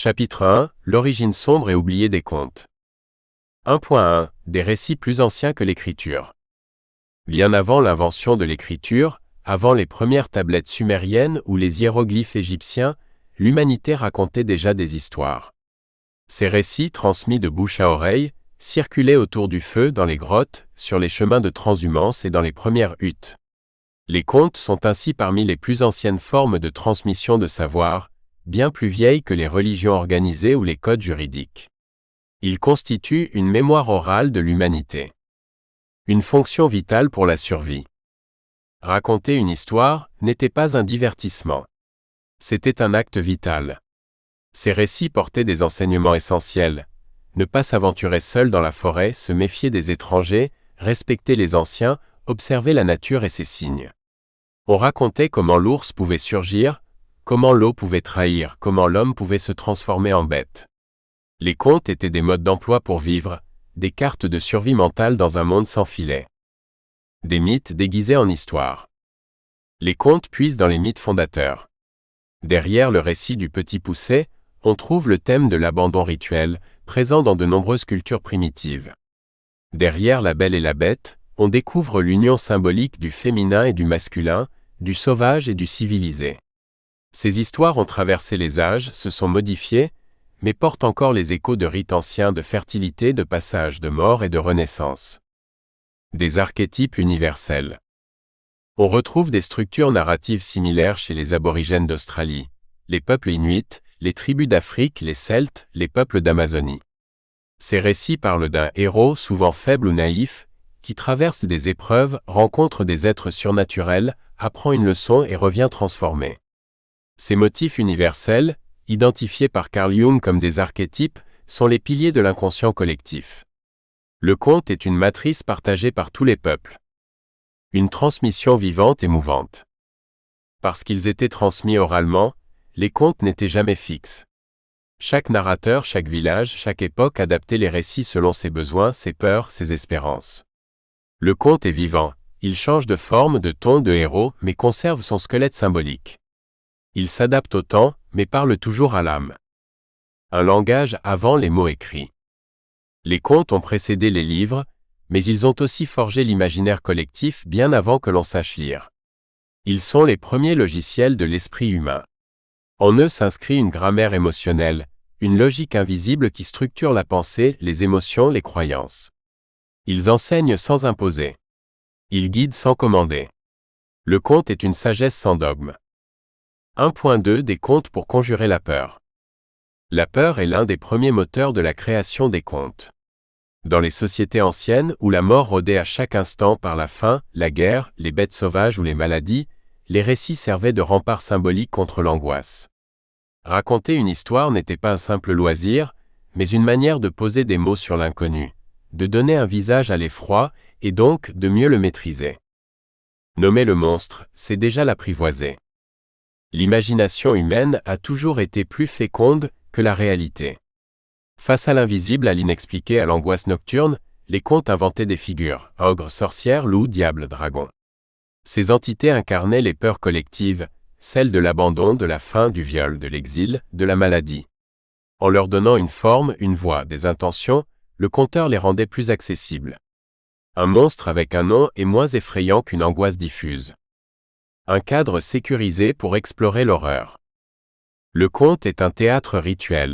Chapitre 1 – L'origine sombre et oubliée des contes. 1.1 – Des récits plus anciens que l'écriture. Bien avant l'invention de l'écriture, avant les premières tablettes sumériennes ou les hiéroglyphes égyptiens, l'humanité racontait déjà des histoires. Ces récits, transmis de bouche à oreille, circulaient autour du feu, dans les grottes, sur les chemins de transhumance et dans les premières huttes. Les contes sont ainsi parmi les plus anciennes formes de transmission de savoir, bien plus vieilles que les religions organisées ou les codes juridiques. Ils constituent une mémoire orale de l'humanité. Une fonction vitale pour la survie. Raconter une histoire n'était pas un divertissement. C'était un acte vital. Ces récits portaient des enseignements essentiels. Ne pas s'aventurer seul dans la forêt, se méfier des étrangers, respecter les anciens, observer la nature et ses signes. On racontait comment l'ours pouvait surgir, comment l'eau pouvait trahir, comment l'homme pouvait se transformer en bête. Les contes étaient des modes d'emploi pour vivre, des cartes de survie mentale dans un monde sans filet. Des mythes déguisés en histoire. Les contes puisent dans les mythes fondateurs. Derrière le récit du Petit Poucet, on trouve le thème de l'abandon rituel, présent dans de nombreuses cultures primitives. Derrière La Belle et la Bête, on découvre l'union symbolique du féminin et du masculin, du sauvage et du civilisé. Ces histoires ont traversé les âges, se sont modifiées, mais portent encore les échos de rites anciens de fertilité, de passage, de mort et de renaissance. Des archétypes universels. On retrouve des structures narratives similaires chez les aborigènes d'Australie, les peuples inuits, les tribus d'Afrique, les Celtes, les peuples d'Amazonie. Ces récits parlent d'un héros souvent faible ou naïf, qui traverse des épreuves, rencontre des êtres surnaturels, apprend une leçon et revient transformé. Ces motifs universels, identifiés par Carl Jung comme des archétypes, sont les piliers de l'inconscient collectif. Le conte est une matrice partagée par tous les peuples. Une transmission vivante et mouvante. Parce qu'ils étaient transmis oralement, les contes n'étaient jamais fixes. Chaque narrateur, chaque village, chaque époque adaptait les récits selon ses besoins, ses peurs, ses espérances. Le conte est vivant, il change de forme, de ton, de héros, mais conserve son squelette symbolique. Il s'adapte au temps, mais parle toujours à l'âme. Un langage avant les mots écrits. Les contes ont précédé les livres, mais ils ont aussi forgé l'imaginaire collectif bien avant que l'on sache lire. Ils sont les premiers logiciels de l'esprit humain. En eux s'inscrit une grammaire émotionnelle, une logique invisible qui structure la pensée, les émotions, les croyances. Ils enseignent sans imposer. Ils guident sans commander. Le conte est une sagesse sans dogme. 1.2 Des contes pour conjurer la peur. La peur est l'un des premiers moteurs de la création des contes. Dans les sociétés anciennes où la mort rôdait à chaque instant par la faim, la guerre, les bêtes sauvages ou les maladies, les récits servaient de rempart symbolique contre l'angoisse. Raconter une histoire n'était pas un simple loisir, mais une manière de poser des mots sur l'inconnu, de donner un visage à l'effroi et donc de mieux le maîtriser. Nommer le monstre, c'est déjà l'apprivoiser. L'imagination humaine a toujours été plus féconde que la réalité. Face à l'invisible, à l'inexpliqué, à l'angoisse nocturne, les contes inventaient des figures, ogres, sorcières, loups, diables, dragons. Ces entités incarnaient les peurs collectives, celles de l'abandon, de la faim, du viol, de l'exil, de la maladie. En leur donnant une forme, une voix, des intentions, le conteur les rendait plus accessibles. Un monstre avec un nom est moins effrayant qu'une angoisse diffuse. Un cadre sécurisé pour explorer l'horreur. Le conte est un théâtre rituel.